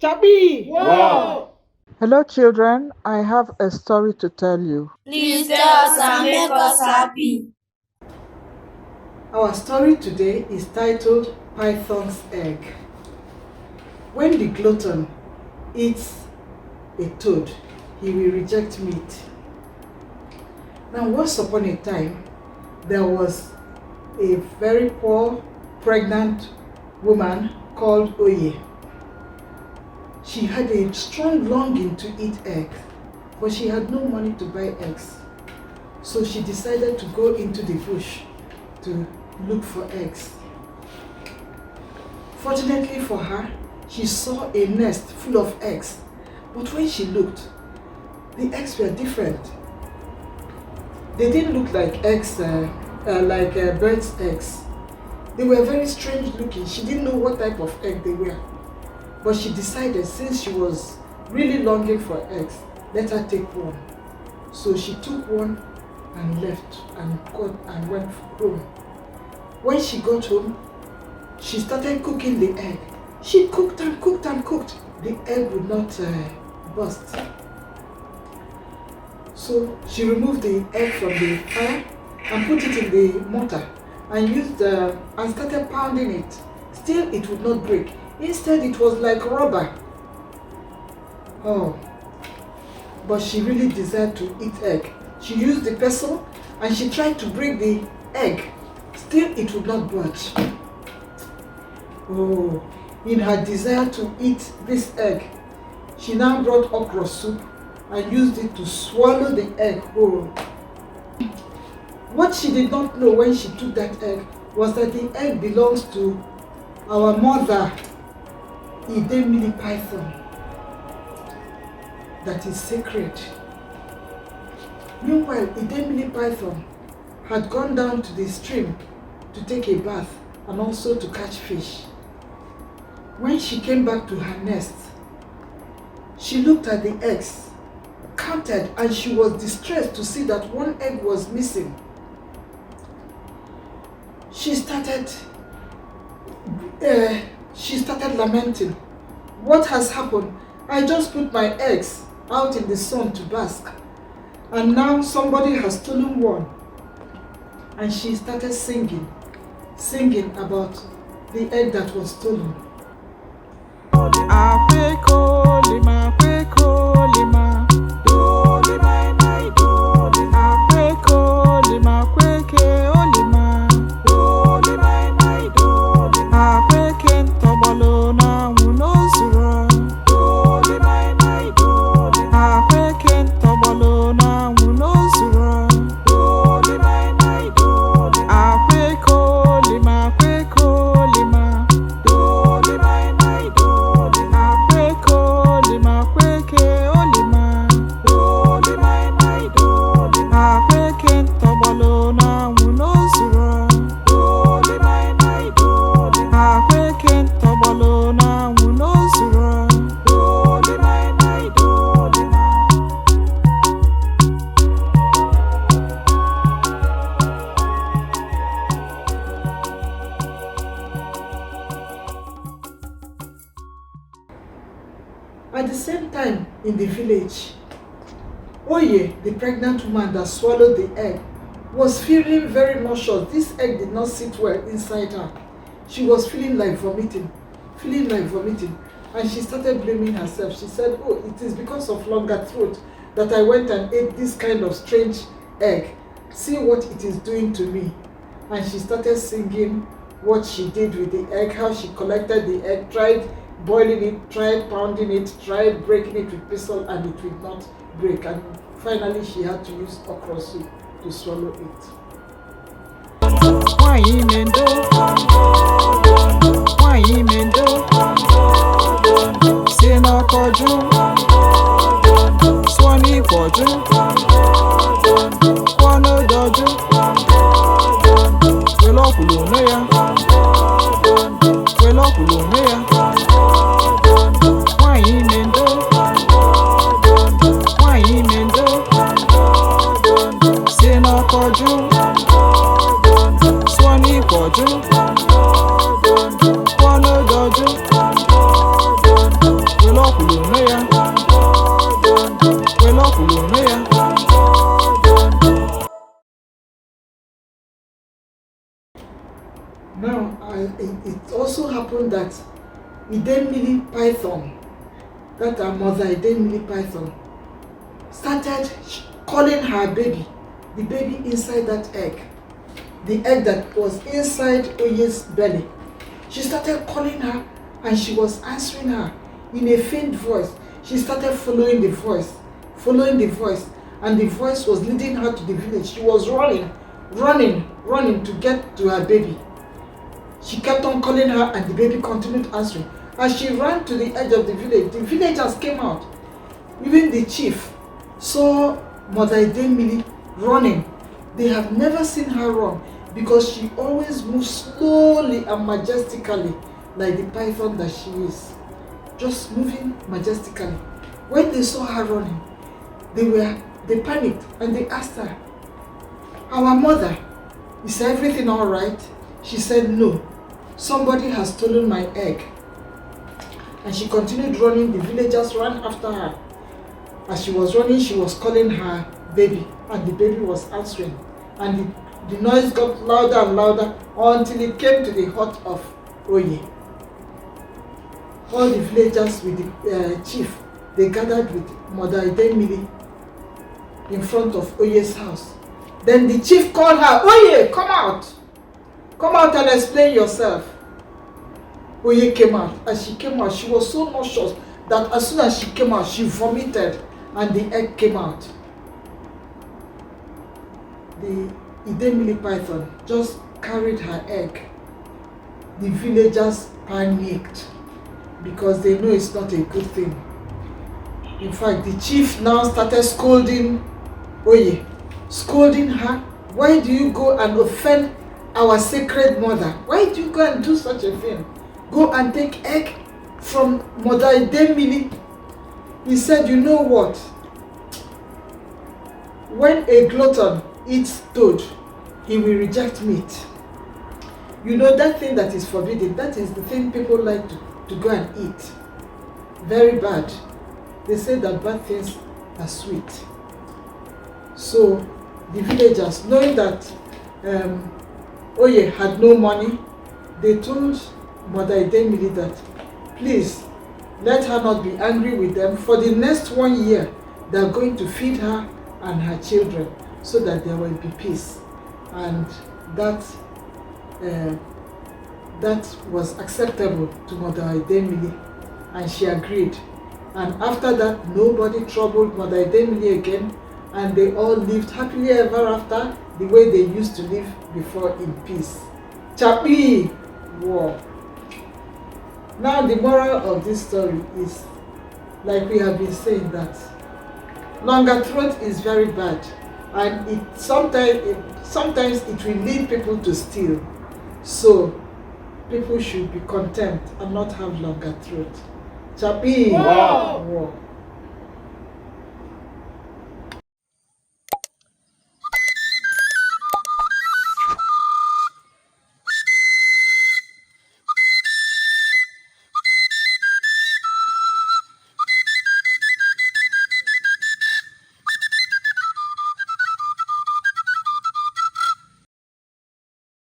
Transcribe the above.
Chabi! Wow! Hello, children. I have a story to tell you. Please tell us and make us happy. Our story today is titled Python's Egg. When the glutton eats a toad, he will reject meat. Now, once upon a time, there was a very poor, pregnant woman called Oye. She had a strong longing to eat eggs, but she had no money to buy eggs. So she decided to go into the bush to look for eggs. Fortunately for her, she saw a nest full of eggs, but when she looked, the eggs were different. They didn't look like eggs, like birds' eggs. They were very strange looking. She didn't know what type of egg they were. But she decided, since she was really longing for eggs, let her take one. So she took one and left and went home. When she got home, she started cooking the egg. She cooked and cooked and cooked. The egg would not burst. So she removed the egg from the fire and put it in the mortar and started pounding it. Still, it would not break. Instead, it was like rubber. Oh, but she really desired to eat egg. She used the pestle and she tried to break the egg. Still, it would not budge. Oh, in her desire to eat this egg, she now brought okra soup and used it to swallow the egg whole. What she did not know when she took that egg was that the egg belongs to our mother, Idemili Python, that is sacred. Meanwhile, Idemili Python had gone down to the stream to take a bath and also to catch fish. When she came back to her nest, she looked at the eggs, counted, and she was distressed to see that one egg was missing. She started lamenting. What has happened? I just put my eggs out in the sun to bask, and now somebody has stolen one. And she started singing about the egg that was stolen. At the same time, in the village, Oye, the pregnant woman that swallowed the egg, was feeling very nauseous. This egg did not sit well inside her. She was feeling like vomiting, and she started blaming herself. She said, oh, it is because of longer throat that I went and ate this kind of strange egg. See what it is doing to me. And she started singing what she did with the egg, how she collected the egg, tried boiling it, tried pounding it, tried breaking it with pestle, and it would not break. And finally, she had to use okra soup to swallow it. Now, it also happened that Idemili Python, that our mother Idemili Python, started calling her baby, the baby inside that egg, the egg that was inside Oye's belly. She started calling her and she was answering her in a faint voice. She started following the voice, and the voice was leading her to the village. She was running to get to her baby. She kept on calling her and the baby continued answering. As she ran to the edge of the villagers came out. Even the chief saw Mother Idemili running. They have never seen her run because she always moves slowly and majestically like the python that she is. Just moving majestically. When they saw her running, they panicked and they asked her, "Our mother, is everything all right?" She said, "No, somebody has stolen my egg." And she continued running. The villagers ran after her. As she was running, she was calling her baby, and the baby was answering. And the noise got louder and louder until it came to the hut of Oye. All the villagers with the chief, they gathered with Mother Idemili in front of Oye's house. Then the chief called her, "Oye, come out! Come out and explain yourself." Oye came out. As she came out, she was so nauseous that as soon as she came out, she vomited and the egg came out. The Idemili Python just carried her egg. The villagers panicked because they know it's not a good thing. In fact, the chief now started scolding Oye, scolding her. "Why do you go and offend our sacred mother? Why do you go and do such a thing? Go and take egg from Mother Idemili." He said, "You know what? When a glutton eats toad, he will reject meat. You know that thing that is forbidden, that is the thing people like to go and eat. Very bad. They say that bad things are sweet." So the villagers, knowing that Oye had no money, they told Mother Idemili that please let her not be angry with them. For the next 1 year, they are going to feed her and her children so that there will be peace. And that was acceptable to Mother Idemili, and she agreed. And after that, nobody troubled Mother Idemili again, and they all lived happily ever after the way they used to live before in peace. Chapi! War. Now the moral of this story is, like we have been saying, that longer throat is very bad, and sometimes it will lead people to steal. So people should be content and not have longer throat. Chapi! Wow. War.